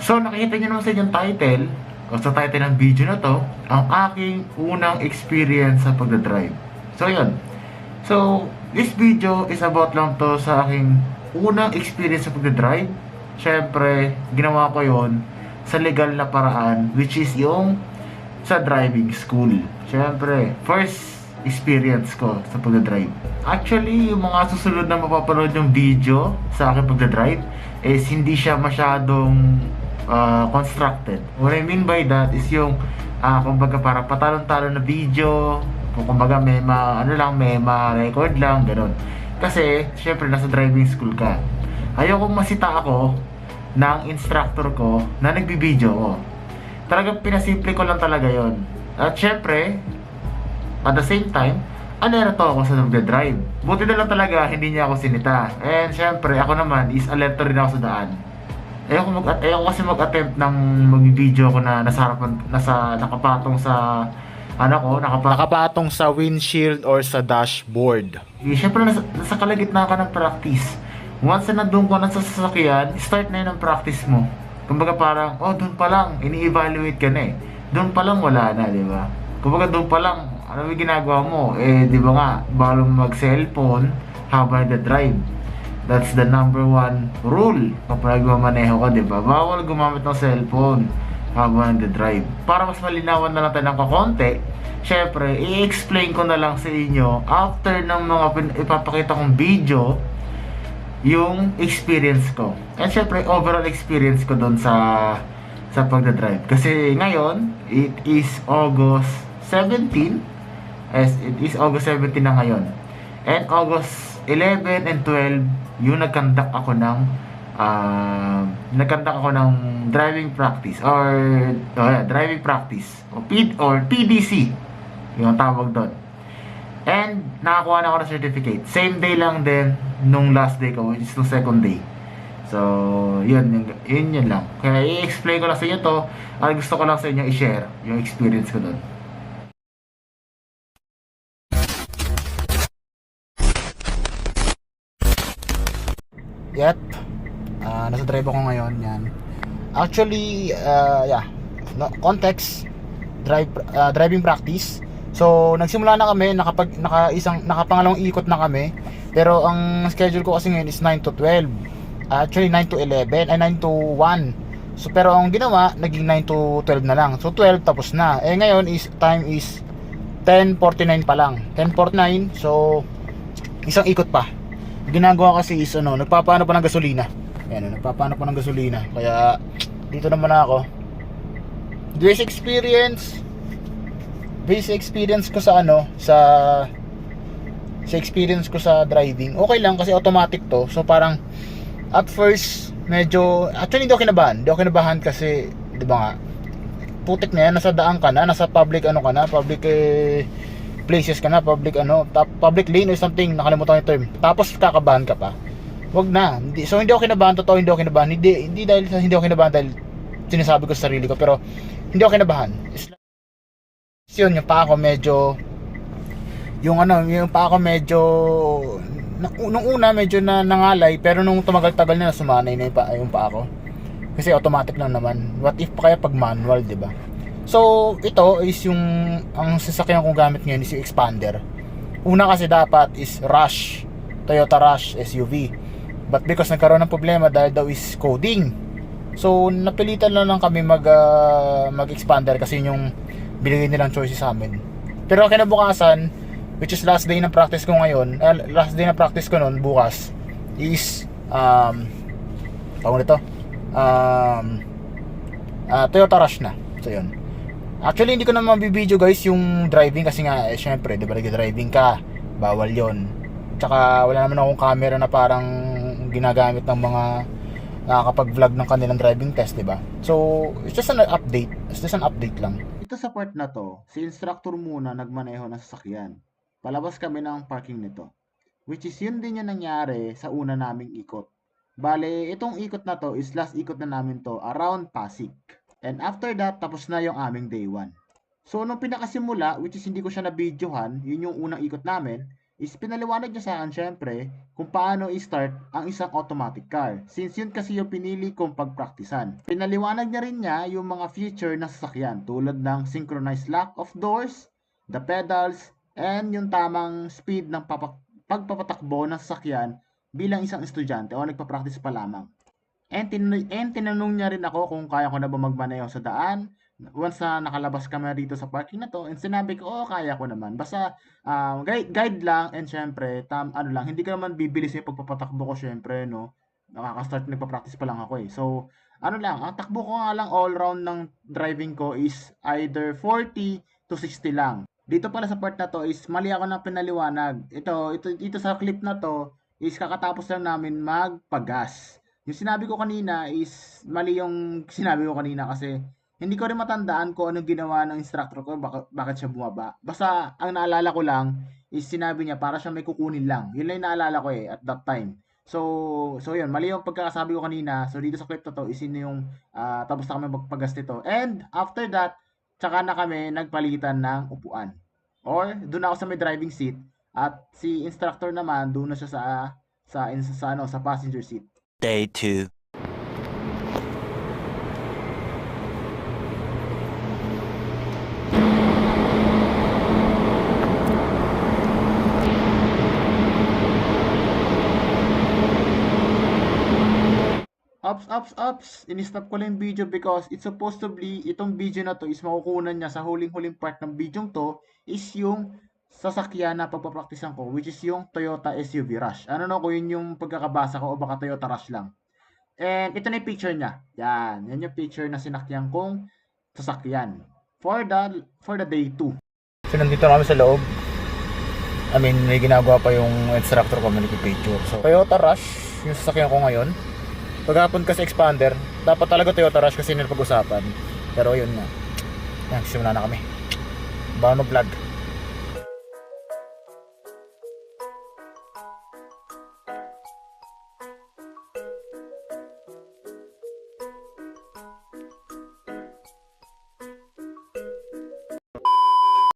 So, nakikita nyo naman sa inyong title, o sa title ng video na to, ang aking unang experience sa pagdadrive. So, yun. So, this video is about lang to sa aking unang experience sa pagdadrive. Siyempre, ginawa ko yon sa legal na paraan, which is yung sa driving school. Siyempre, first experience ko sa pagdadrive. Actually, yung mga susunod na mapapanood yung video sa aking pagdadrive is hindi siya masyadong constructed. What I mean by that is yung kumbaga para patalon-talon na video, kumbaga may ma-record lang, ganun. Kasi, syempre, nasa driving school ka. Ayokong masita ako ng instructor ko na nagbibideo ko. Talagang pinasimple ko lang talaga yon. At syempre, at the same time, alerto ako sa nagde-drive. Buti na lang talaga, hindi niya ako sinita. And syempre, ako naman is alerto rin ako sa daan. Ayoko kasi mag-attempt ng mag-video ko na nakapatong sa nakapatong sa windshield or sa dashboard. Siyempre, nasa kalagitnaan ka ng practice. Once na nandun ka na sa sasakyan, start na yun ang practice mo. Kumbaga parang, doon pa lang, ini-evaluate ka na eh. Doon pa lang wala na, di ba? Kumbaga doon pa lang, ano yung ginagawa mo? Di ba nga, bawal mag-cellphone habang nagda-drive. That's the number one rule kapag nagmamaneho ka, di ba? Bawal gumamit ng cellphone habang nagda-drive. Para mas malinawan na lang tayo ng kakonti, syempre, i-explain ko na lang sa inyo after ng mga ipapakita kong video yung experience ko. And syempre, overall experience ko doon sa pagdadrive. Kasi ngayon, it is August 17. As it is August 17 na ngayon. And August 11 and 12, yung nagkandak ako ng driving practice driving practice or PDC yung tawag doon. And nakakuha na ako ng certificate. Same day lang din nung last day ko, which is nung second day. So, yun lang. Kaya i-explain ko lang sa inyo to. At gusto ko lang sa inyo i-share yung experience ko doon. Yep. Nasa drive ako ngayon. Yan. Actually, context, driving practice. So, nagsimula na kami, nakapangalawang ikot na kami. Pero ang schedule ko kasi ngayon is 9 to 12. Actually 9 to 11, 9 to 1. So, pero ang ginawa, naging 9 to 12 na lang. So, 12 tapos na. Ngayon time is 10:49 pa lang. 10:49, so isang ikot pa. Ginagawa kasi is nagpapaano pa ng gasolina. Nagpapaano pa ng gasolina. Kaya dito naman ako. Basic experience ko sa experience ko sa driving. Okay lang kasi automatic to. So parang at first medyo actually hindi ako kinabahan kasi 'di ba nga putik na yan, nasa daan ka na, nasa public places ka na, public lane or something, nakalimutan ko yung term. Tapos kakabahan ka pa. Wag na. So hindi ako kinabahan, hindi ako kinabahan. Hindi dahil sa hindi ako kinabahan dahil sinasabi ko sa sarili ko, pero hindi ako kinabahan. Yun, yung pa ako medyo nung una medyo nangalay, pero nung tumagal-tagal na sumanay na yung pa ako. Kasi automatic lang naman. What if pa kaya pag manual, 'di ba? So, ito is ang sasakyan kong gamit ngayon is yung Expander. Una kasi dapat is Rush, Toyota Rush SUV. But because nagkaroon ng problema dahil daw is coding, so napilitan lang kami mag-Expander kasi yung binigay nilang choices sa amin. Pero kinabukasan, which is last day ng practice ko ngayon, noon bukas is Toyota Rush na. So yun. Actually hindi ko na mabibideo guys yung driving kasi nga syempre, 'di ba, nag-driving ka, bawal 'yon. Tsaka wala naman akong camera na parang ginagamit ng mga nakakapag-vlog ng kanilang driving test, 'di ba? So, it's just an update lang. Ito sa part na to, si instructor muna nagmaneho ng sasakyan. Palabas kami ng parking nito. Which is yun din yung nangyari sa una naming ikot. Bale, itong ikot na to is last ikot na namin to around Pasig. And after that, tapos na yung aming day 1. So, nung pinakasimula, which is hindi ko siya na-videohan, yun yung unang ikot namin, is pinaliwanag niya sa akin syempre kung paano i-start ang isang automatic car. Since yun kasi yung pinili kong pagpraktisan. Pinaliwanag niya rin niya yung mga feature ng sasakyan tulad ng synchronized lock of doors, the pedals, and yung tamang speed ng pagpapatakbo ng sasakyan bilang isang estudyante o nagpa-practice pa lamang. And tinanong niya rin ako kung kaya ko na ba magmaneho sa daan. Once na nakalabas kami dito sa parking na to, and sinabi ko, oo, kaya ko naman. Basta guide lang, and syempre, ano lang, hindi ko naman bibilis yung pagpapatakbo ko, syempre, no? Nakaka-start, nagpa-practice pa lang ako eh. So, ano lang, ang takbo ko nga lang all round ng driving ko is either 40 to 60 lang. Dito pala sa part na to is mali ako ng pinaliwanag. Ito sa clip na to is kakatapos lang namin magpagas. Yung sinabi ko kanina is mali yung sinabi ko kanina kasi hindi ko rin matandaan kung anong ginawa ng instructor ko, bakit siya bumaba. Basta ang naalala ko lang is sinabi niya para siya may kukunin lang. Yun lang yung naalala ko eh at that time. So yun, mali yung pagkakasabi ko kanina. So dito sa clip na to is yun yung tapos na kami magpagas nito. And after that, tsaka na kami nagpalitan ng upuan. Or doon ako sa may driving seat at si instructor naman doon na siya sa passenger seat. Day 2. Ups. In-stop ko lang yung video because it's supposed to be, itong video na to is makukunan niya sa huling-huling part ng video to is yung sasakyan na pagpapraktisan ko, which is yung Toyota SUV Rush. Ano no, kung yun yung pagkakabasa ko o baka Toyota Rush lang. And ito na yung picture niya. Yan yung picture na sinakyan kong sasakyan for the day 2. So nandito kami sa loob. I mean, may ginagawa pa yung instructor ko, may picture. So Toyota Rush yung sasakyan ko ngayon. Paghapon kasi expander, dapat talaga Toyota Rush kasi nilapag-usapan. Pero yun nga. Yan, simula na kami. Baka mag-vlog.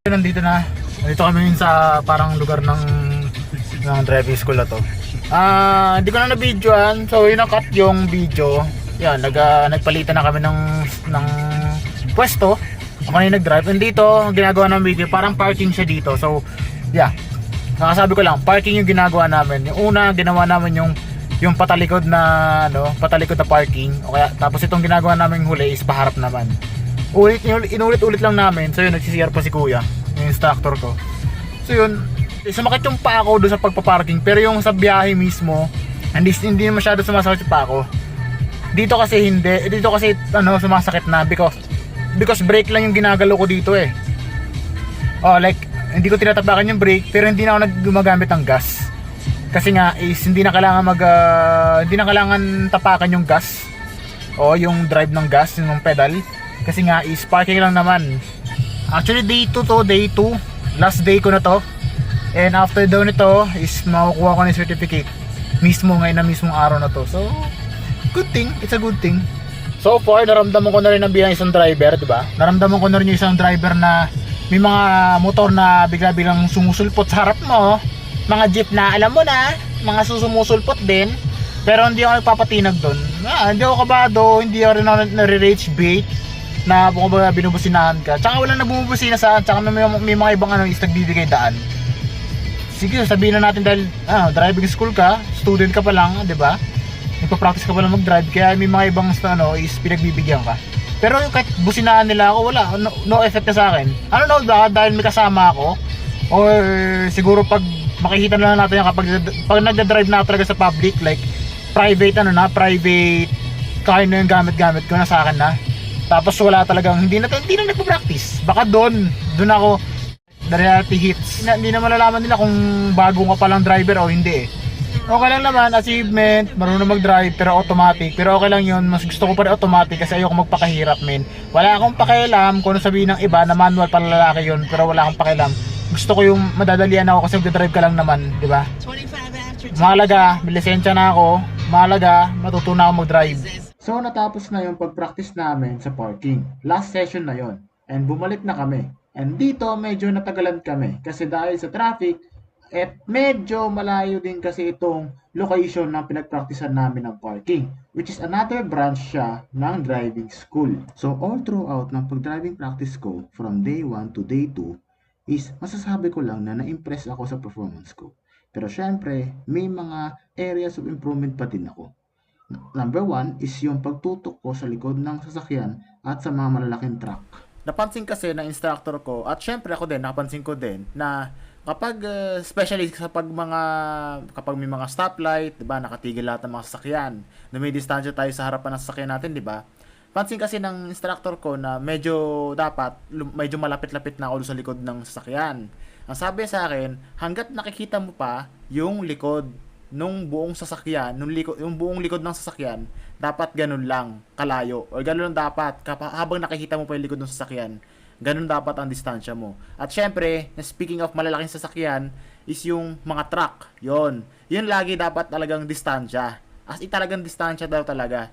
Nandito kami sa parang lugar ng driving school na to. Hindi ko na na-videoan, so ina-cut yung video. Yan, nagpalitan na kami ng pwesto. Ako na yung nag-drive. And dito, ginagawa ng video, parang parking siya dito. So, yeah. Nakasabi ko lang, parking yung ginagawa namin. Yung una, ginawa namin yung patalikod na parking. O kaya, tapos itong ginagawa namin huli is paharap naman. Inulit-ulit lang namin. So yun, nagsisiyar pa si kuya, yung instructor ko. So yun, sumakit yung pa ako doon sa pagpaparking, pero yung sa biyahe mismo hindi masyado sumasakit yung pa ako. Dito kasi sumasakit na because brake lang yung ginagalaw ko dito eh. Like hindi ko tinatapakan yung brake, pero hindi na ako gumagamit ng gas. Kasi nga is hindi na kailangan tapakan yung gas o yung drive ng gas, yung pedal, kasi nga is parking lang naman. Actually day 2 last day ko na to. And after daw nito is makukuha ko ng certificate mismo ngayon na mismong araw na to. So, good thing. It's a good thing. So far, naramdaman ko na rin ang bilang isang driver, di ba? Naramdaman ko na rin yung isang driver na may mga motor na bigla-biglang sumusulpot sa harap mo. Mga jeep na alam mo na, mga sumusulpot din. Pero hindi ako nagpapatinag doon. Hindi ako kabado, hindi ako rin nare-rage bait na binubusinahan ka. Tsaka walang nabubusina sa tsaka may mga ibang is nagbibigay daan. Sige, sabihin na natin dahil driving school ka, student ka pa lang, 'di ba? Nagpa-practice ka pa lang mag-drive, kaya may mga ibang is pinagbibigyan ka. Pero yung kahit businaan nila ako, wala, no effect na sa akin. Ano no, baka dahil may kasama ako or siguro pag makikita na lang natin yung pag nagda-drive na talaga sa public, like private car na yung gamit ko na sa akin na. Tapos wala talagang hindi na nagpa-practice. Baka doon ako the reality hits. Hindi na malalaman nila kung bago ka palang driver o hindi eh. Okay lang naman, achievement, marunong mag-drive pero automatic. Pero okay lang yun, mas gusto ko pa rin automatic kasi ayoko magpakahirap men. Wala akong pakialam kung ano sabihin ng iba na manual pala lalaki yun, pero wala akong pakialam. Gusto ko yung madadalian ako kasi mag-drive ka lang naman, di ba? Mahalaga, may lisensya na ako, mahalaga, matutunan ako mag-drive. So natapos na yung pag-practice namin sa parking. Last session na yon. And bumalik na kami. And dito medyo natagalan kami kasi dahil sa traffic, At medyo malayo din kasi itong location na pinagpraktisan namin ng parking, which is another branch siya ng driving school. So all throughout ng pag-driving practice ko from day 1 to day 2 is masasabi ko lang na na-impress ako sa performance ko. Pero syempre, may mga areas of improvement pa din ako. Number one is yung pagtutok ko sa likod ng sasakyan at sa mga malalaking truck. Napansin kasi ng instructor ko at syempre ako din napansin ko din na kapag especially kapag may mga stoplight, 'di ba, nakatigil lahat ng mga sasakyan. Na may distansya tayo sa harapan ng sasakyan natin, 'di ba? Pansin kasi ng instructor ko na medyo malapit-lapit na ako sa likod ng sasakyan. Ang sabi sa akin, hangga't nakikita mo pa yung likod nung buong sasakyan, yung buong likod ng sasakyan, dapat ganun lang kalayo. O ganun lang dapat habang nakikita mo pa yung likod ng sasakyan, ganun dapat ang distansya mo. At syempre, speaking of malalaking sasakyan, is yung mga truck. Yun lagi dapat talagang distansya. As in talagang distansya daw talaga.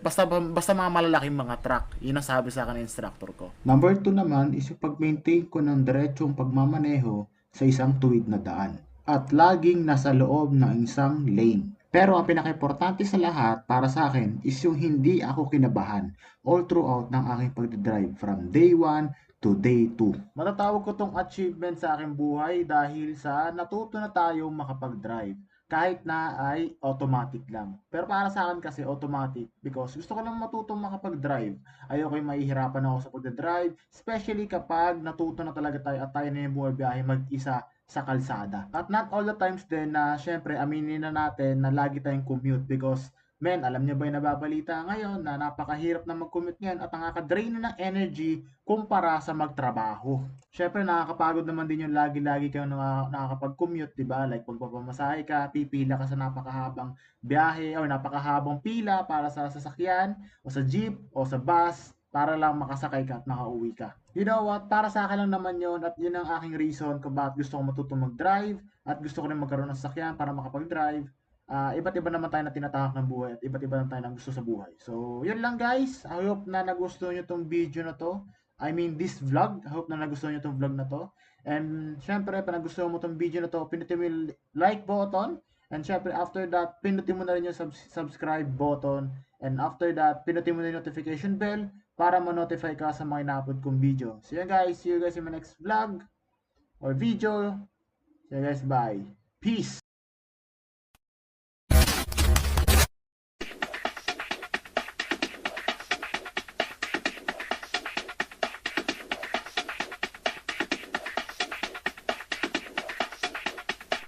Basta mga malalaking mga truck. Yun ang sabi sa akin ng instructor ko. Number 2 naman is yung pag-maintain ko ng diretsong pagmamaneho sa isang tuwid na daan. At laging nasa loob ng isang lane. Pero ang pinaka-importante sa lahat para sa akin is yung hindi ako kinabahan all throughout ng aking pagdadrive from day 1 to day 2. Matatawag ko tong achievement sa aking buhay dahil sa natuto na tayong makapag-drive kahit na ay automatic lang. Pero para sa akin kasi automatic because gusto ko lang matutong makapag-drive. Ayoko yung mahihirapan ako sa pagdadrive, especially kapag natuto na talaga tayo at tayo na yung bumabiyahe mag-isa sa kalsada. At not all the times din na syempre aminin na natin na lagi tayong commute because men, alam niyo ba yung nababalita ngayon na napakahirap na mag-commute ngayon at nakaka-drain na ng energy kumpara sa magtrabaho. Syempre nakakapagod naman din yung lagi-lagi kayong nakakapag-commute, 'di ba? Like pagpapamasahe ka, pipila ka sa napakahabang biyahe o napakahabang pila para sa sasakyan o sa jeep o sa bus para lang makasakay ka at makauwi ka. You know what? Para sa akin lang naman yon at yun ang aking reason kung bakit gusto ko matutong mag-drive at gusto ko rin magkaroon ng sasakyan para makapag-drive. Iba't iba naman tayo na tinatahak ng buhay at iba't iba naman tayo ng gusto sa buhay. So, yun lang guys. I hope na nagustuhan nyo tong video na to. I mean, this vlog. I hope na nagustuhan nyo tong vlog na to. And, syempre, pa nagustuhan mo tong video na to, pinutin mo yung like button. And, syempre, after that, pinutin mo na rin yung subscribe button. And, after that, pinutin mo na yung notification bell para ma-notify ka sa mga ina-upload kong video. So, yun guys. See you guys in my next vlog or video. So, guys, bye. Peace!